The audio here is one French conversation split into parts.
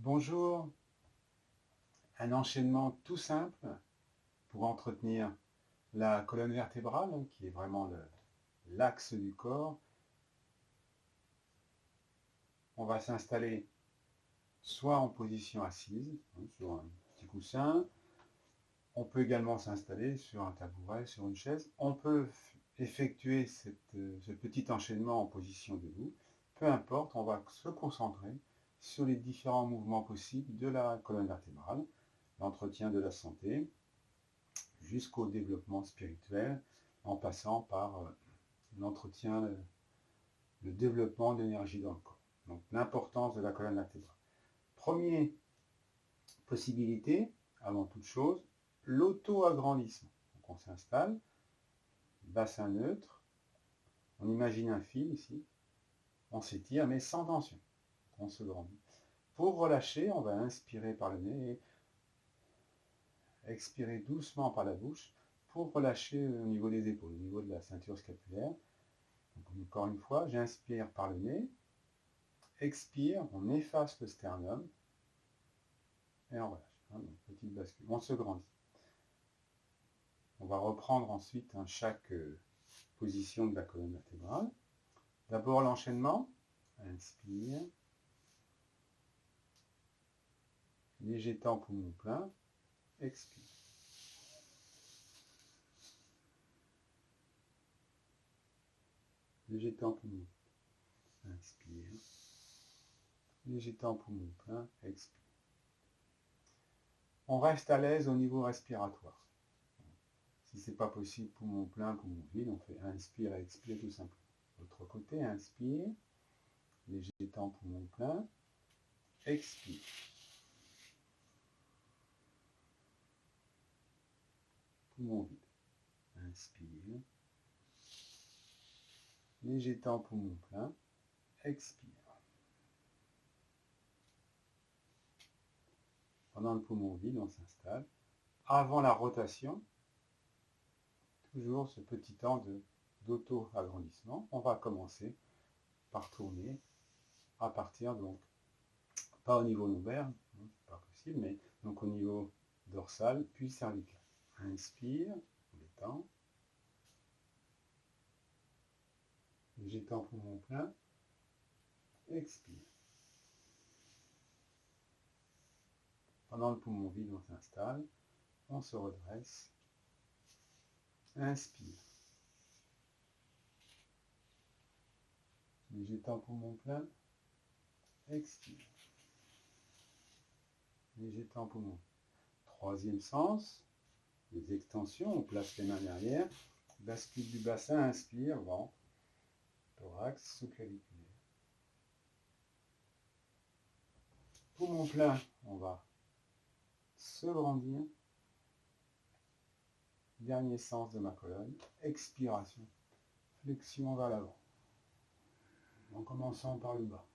Bonjour, un enchaînement tout simple pour entretenir la colonne vertébrale, qui est vraiment l'axe du corps. On va s'installer soit en position assise, sur un petit coussin. On peut également s'installer sur un tabouret, sur une chaise. On peut effectuer ce petit enchaînement en position debout. Peu importe, on va se concentrer sur les différents mouvements possibles de la colonne vertébrale, l'entretien de la santé, jusqu'au développement spirituel, en passant par l'entretien, le développement de l'énergie dans le corps. Donc l'importance de la colonne vertébrale. Première possibilité, avant toute chose, l'auto-agrandissement. Donc on s'installe, bassin neutre, on imagine un fil ici, on s'étire mais sans tension, on se grandit. Pour relâcher, on va inspirer par le nez et expirer doucement par la bouche pour relâcher au niveau des épaules, au niveau de la ceinture scapulaire. Donc encore une fois, j'inspire par le nez, expire, on efface le sternum et on relâche. Donc, petite bascule, on se grandit. On va reprendre ensuite chaque position de la colonne vertébrale. D'abord l'enchaînement, inspire, léger temps poumon plein, expire. Léger temps poumon, inspire, léger temps poumon plein, expire. On reste à l'aise au niveau respiratoire. Si ce n'est pas possible, poumon plein, poumon vide, on fait inspire et expire tout simplement. L'autre côté, inspire, léger temps poumon plein, expire. Poumon vide, inspire, léger temps poumon plein, expire. Pendant le poumon vide, on s'installe. Avant la rotation, toujours ce petit temps d'auto-agrandissement, on va commencer par tourner à partir, donc, pas au niveau lombaire, c'est pas possible, mais donc au niveau dorsal, puis cervical. Inspire, on détend. Léger temps poumon plein, expire. Pendant le poumon vide, on s'installe, on se redresse, inspire. Léger temps poumon plein, expire. Léger temps poumon. Troisième sens, les extensions, on place les mains derrière, bascule du bassin, inspire, ventre, thorax, sous-claviculaire. Poumon plein, on va se grandir. Dernier sens de ma colonne, expiration, flexion vers l'avant. En commençant par le bas,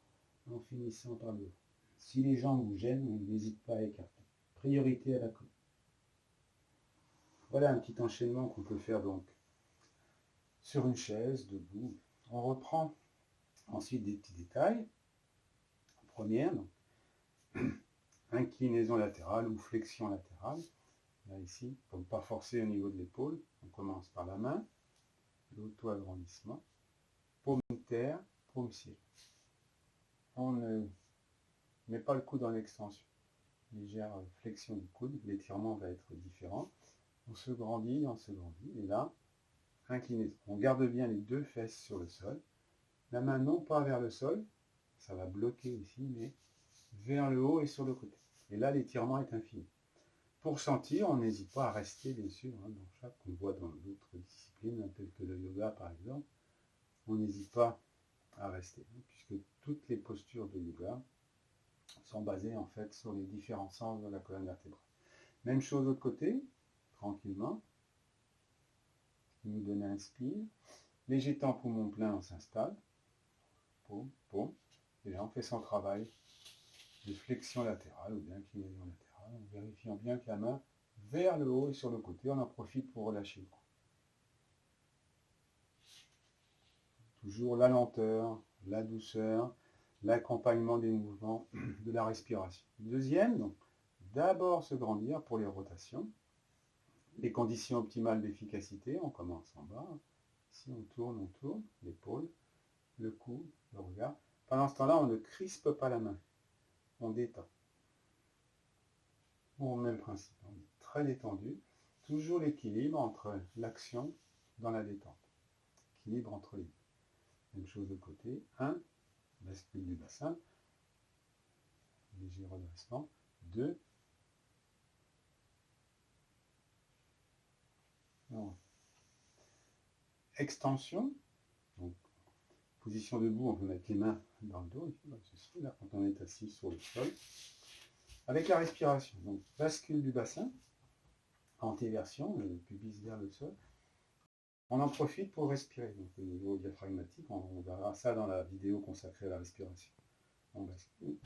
en finissant par le haut. Si les jambes vous gênent, on n'hésite pas à écarter. Priorité à la colonne. Voilà un petit enchaînement qu'on peut faire donc sur une chaise, debout. On reprend ensuite des petits détails. Première, donc, inclinaison latérale ou flexion latérale. Là ici, pour ne pas forcer au niveau de l'épaule, on commence par la main, l'auto-agrandissement, paume terre, paume ciel. On ne met pas le coude en extension. Légère flexion du coude, l'étirement va être différent. On se grandit, et là, inclinaison. On garde bien les deux fesses sur le sol. La main non pas vers le sol, ça va bloquer ici, mais vers le haut et sur le côté. Et là, l'étirement est infini. Pour sentir, on n'hésite pas à rester, bien sûr, dans chaque qu'on voit dans d'autres disciplines, telles que le yoga par exemple. On n'hésite pas à rester, puisque toutes les postures de yoga sont basées en fait sur les différents sens de la colonne vertébrale. Même chose de l'autre côté, tranquillement. Nous donne un inspire. Léger temps poumon plein, on s'installe. Paume, paume. Et là, on fait son travail de flexion latérale ou d'inclinaison latérale, en vérifiant bien que la main vers le haut et sur le côté. On en profite pour relâcher le cou. Toujours la lenteur, la douceur. l'accompagnement des mouvements de la respiration. Deuxième, donc, d'abord se grandir pour les rotations. Les conditions optimales d'efficacité, on commence en bas. Ici, on tourne, l'épaule, le cou, le regard. Pendant ce temps-là, on ne crispe pas la main. On détend. Bon, même principe, on est très détendu. Toujours l'équilibre entre l'action dans la détente. Équilibre entre les deux. Même chose de côté. 1, bascule du bassin. Léger redressement. 2, extension. Donc, position debout, on peut mettre les mains dans le dos. Ceci, là, quand on est assis sur le sol. Avec la respiration. Donc, bascule du bassin. Antéversion, le pubis vers le sol. On en profite pour respirer. Donc, au niveau diaphragmatique, on verra ça dans la vidéo consacrée à la respiration. On bascule.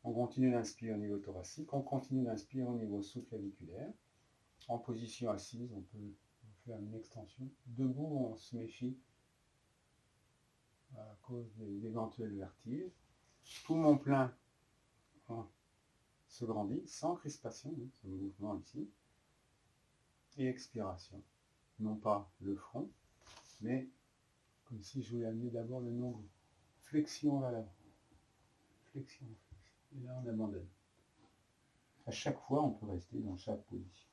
On continue d'inspirer au niveau thoracique. On continue d'inspirer au niveau sous-claviculaire. En position assise, on peut faire une extension. Debout, on se méfie à cause d'éventuels vertiges. Poumon plein, on se grandit sans crispation, ce mouvement ici. Et expiration. Non pas le front, mais comme si je voulais amener d'abord le nombril. Flexion vers l'avant. Flexion. Et là, on abandonne. À chaque fois, on peut rester dans chaque position.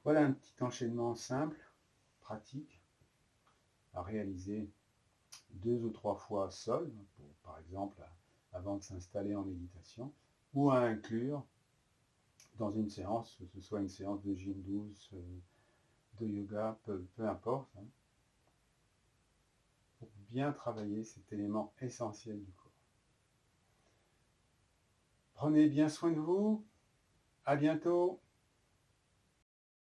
Voilà un petit enchaînement simple, pratique, à réaliser 2 ou 3 fois seul, par exemple avant de s'installer en méditation, ou à inclure dans une séance, que ce soit une séance de gym douce, de yoga, peu importe, hein, pour bien travailler cet élément essentiel du corps. Prenez bien soin de vous, à bientôt.